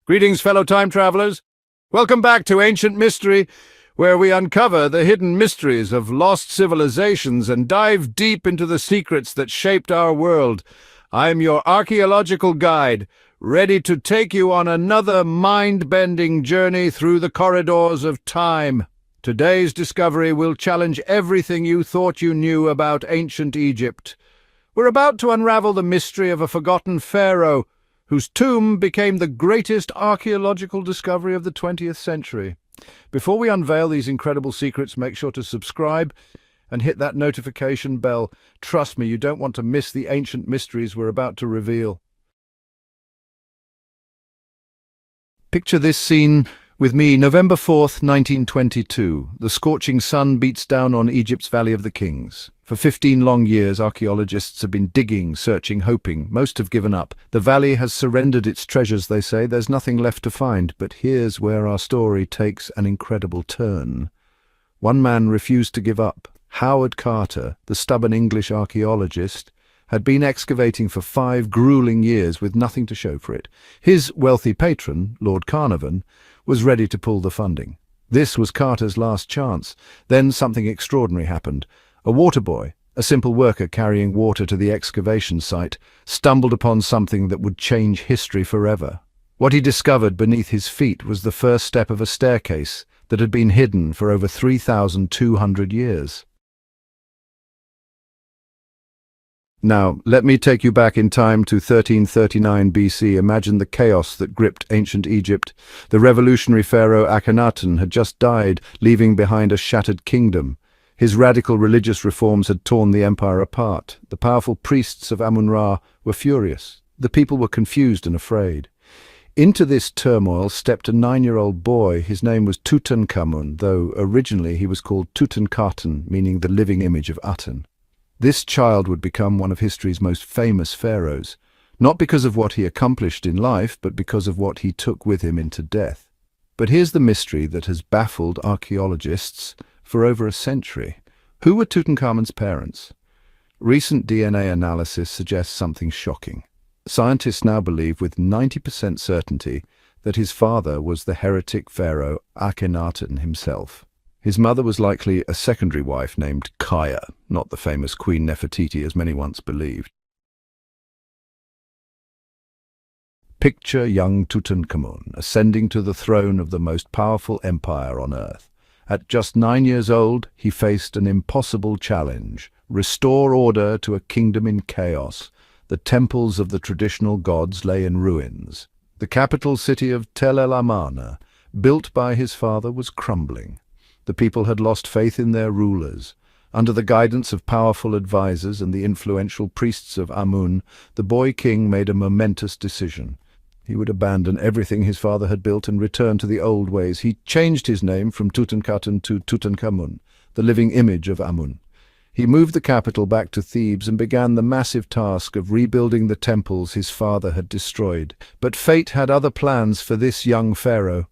Greetings, fellow time travelers. Welcome back to Ancient Mystery, where we uncover the hidden mysteries of lost civilizations and dive deep into the secrets that shaped our world. I'm your archaeological guide, ready to take you on another mind-bending journey through the corridors of time. Today's discovery will challenge everything you thought you knew about ancient Egypt. We're about to unravel the mystery of a forgotten pharaoh, whose tomb became the greatest archaeological discovery of the 20th century. Before we unveil these incredible secrets, make sure to subscribe and hit that notification bell. Trust me, you don't want to miss the ancient mysteries we're about to reveal. Picture this scene with me, November 4th, 1922. The scorching sun beats down on Egypt's Valley of the Kings. For 15 long years, archaeologists have been digging, searching, hoping. Most have given up. The valley has surrendered its treasures, they say. There's nothing left to find. But here's where our story takes an incredible turn. One man refused to give up. Howard Carter, the stubborn English archaeologist, had been excavating for 5 grueling years with nothing to show for it. His wealthy patron, Lord Carnarvon, was ready to pull the funding. This was Carter's last chance. Then something extraordinary happened. A water boy, a simple worker carrying water to the excavation site, stumbled upon something that would change history forever. What he discovered beneath his feet was the first step of a staircase that had been hidden for over 3,200 years. Now, let me take you back in time to 1339 BC. Imagine the chaos that gripped ancient Egypt. The revolutionary pharaoh Akhenaten had just died, leaving behind a shattered kingdom. His radical religious reforms had torn the empire apart. The powerful priests of Amun-Ra were furious. The people were confused and afraid. Into this turmoil stepped a 9-year-old boy. His name was Tutankhamun, though originally he was called Tutankhaten, meaning the living image of Aten. This child would become one of history's most famous pharaohs, not because of what he accomplished in life, but because of what he took with him into death. But here's the mystery that has baffled archaeologists for over a century. Who were Tutankhamun's parents? Recent DNA analysis suggests something shocking. Scientists now believe with 90% certainty that his father was the heretic pharaoh Akhenaten himself. His mother was likely a secondary wife named Kaya, not the famous Queen Nefertiti as many once believed. Picture young Tutankhamun ascending to the throne of the most powerful empire on earth. At just 9 years old, he faced an impossible challenge: restore order to a kingdom in chaos. The temples of the traditional gods lay in ruins. The capital city of Tel El Amarna, built by his father, was crumbling. The people had lost faith in their rulers. Under the guidance of powerful advisors and the influential priests of Amun, the boy king made a momentous decision. He would abandon everything his father had built and return to the old ways. He changed his name from Tutankhaten to Tutankhamun, the living image of Amun. He moved the capital back to Thebes and began the massive task of rebuilding the temples his father had destroyed. But fate had other plans for this young pharaoh.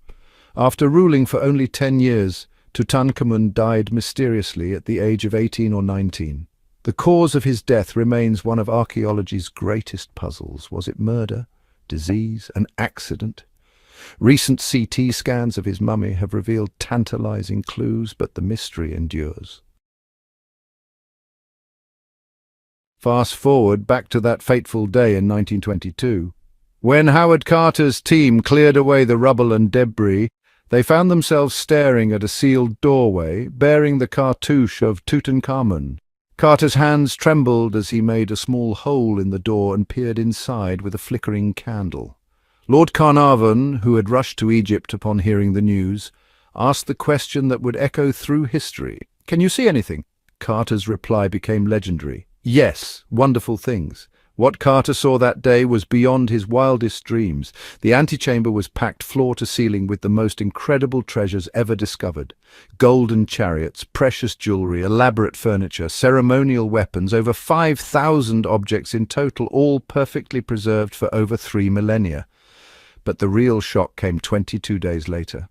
After ruling for only 10 years, Tutankhamun died mysteriously at the age of 18 or 19. The cause of his death remains one of archaeology's greatest puzzles. Was it murder, disease, an accident? Recent CT scans of his mummy have revealed tantalizing clues, but the mystery endures. Fast forward back to that fateful day in 1922. When Howard Carter's team cleared away the rubble and debris, they found themselves staring at a sealed doorway bearing the cartouche of Tutankhamun. Carter's hands trembled as he made a small hole in the door and peered inside with a flickering candle. Lord Carnarvon, who had rushed to Egypt upon hearing the news, asked the question that would echo through history. "Can you see anything?" Carter's reply became legendary. "Yes, wonderful things." What Carter saw that day was beyond his wildest dreams. The antechamber was packed floor to ceiling with the most incredible treasures ever discovered. Golden chariots, precious jewelry, elaborate furniture, ceremonial weapons, over 5,000 objects in total, all perfectly preserved for over 3 millennia. But the real shock came 22 days later.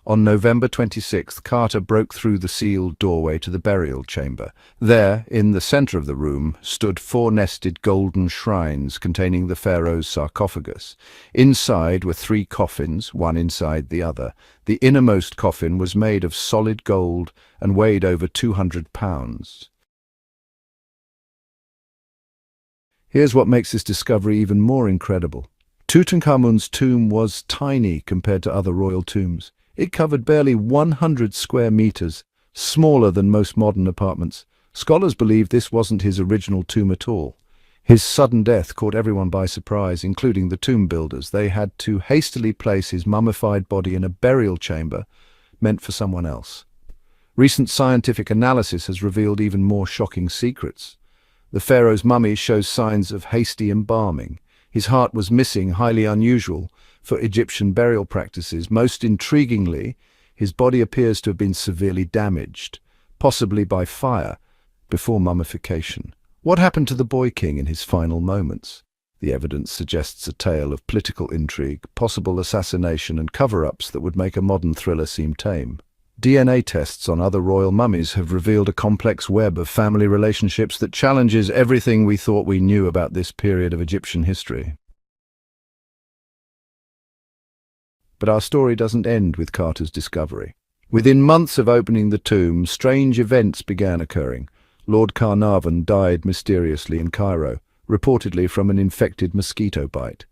On November 26th, Carter broke through the sealed doorway to the burial chamber. There, in the center of the room, stood four nested golden shrines containing the pharaoh's sarcophagus. Inside were three coffins, one inside the other. The innermost coffin was made of solid gold and weighed over 200 pounds. Here's what makes this discovery even more incredible. Tutankhamun's tomb was tiny compared to other royal tombs. It covered barely 100 square meters, smaller than most modern apartments. Scholars believe this wasn't his original tomb at all. His sudden death caught everyone by surprise, including the tomb builders. They had to hastily place his mummified body in a burial chamber meant for someone else. Recent scientific analysis has revealed even more shocking secrets. The pharaoh's mummy shows signs of hasty embalming. His heart was missing, highly unusual for Egyptian burial practices. Most intriguingly, his body appears to have been severely damaged, possibly by fire, before mummification. What happened to the boy king in his final moments? The evidence suggests a tale of political intrigue, possible assassination, and cover-ups that would make a modern thriller seem tame. DNA tests on other royal mummies have revealed a complex web of family relationships that challenges everything we thought we knew about this period of Egyptian history. But our story doesn't end with Carter's discovery. Within months of opening the tomb, strange events began occurring. Lord Carnarvon died mysteriously in Cairo, reportedly from an infected mosquito bite.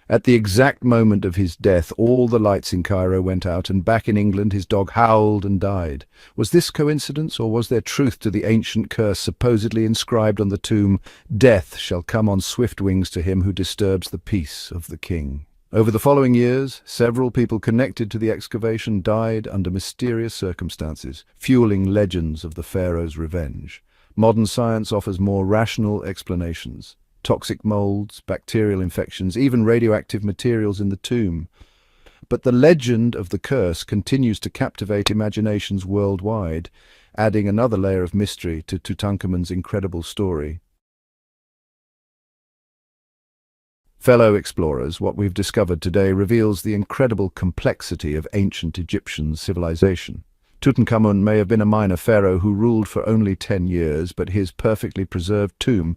At the exact moment of his death, all the lights in Cairo went out, and back in England his dog howled and died. Was this coincidence, or was there truth to the ancient curse supposedly inscribed on the tomb, "Death shall come on swift wings to him who disturbs the peace of the king"? Over the following years, several people connected to the excavation died under mysterious circumstances, fueling legends of the pharaoh's revenge. Modern science offers more rational explanations. Toxic molds, bacterial infections, even radioactive materials in the tomb. But the legend of the curse continues to captivate imaginations worldwide, adding another layer of mystery to Tutankhamun's incredible story. Fellow explorers, what we've discovered today reveals the incredible complexity of ancient Egyptian civilization. Tutankhamun may have been a minor pharaoh who ruled for only 10 years, but his perfectly preserved tomb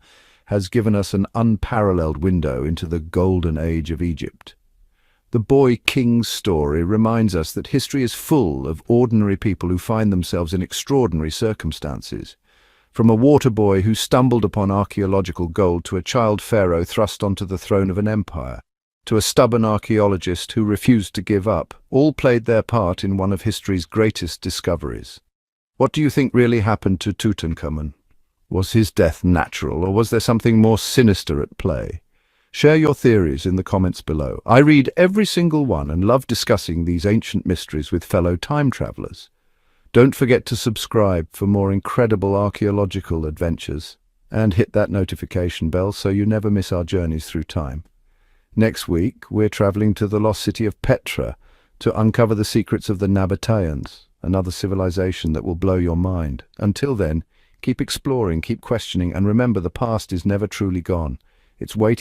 has given us an unparalleled window into the golden age of Egypt. The boy king's story reminds us that history is full of ordinary people who find themselves in extraordinary circumstances. From a water boy who stumbled upon archaeological gold to a child pharaoh thrust onto the throne of an empire, to a stubborn archaeologist who refused to give up, all played their part in one of history's greatest discoveries. What do you think really happened to Tutankhamun? Was his death natural, or was there something more sinister at play? Share your theories in the comments below. I read every single one and love discussing these ancient mysteries with fellow time travelers. Don't forget to subscribe for more incredible archaeological adventures, and hit that notification bell so you never miss our journeys through time. Next week, we're traveling to the lost city of Petra to uncover the secrets of the Nabateans, another civilization that will blow your mind. Until then, keep exploring, keep questioning, and remember, the past is never truly gone. It's waiting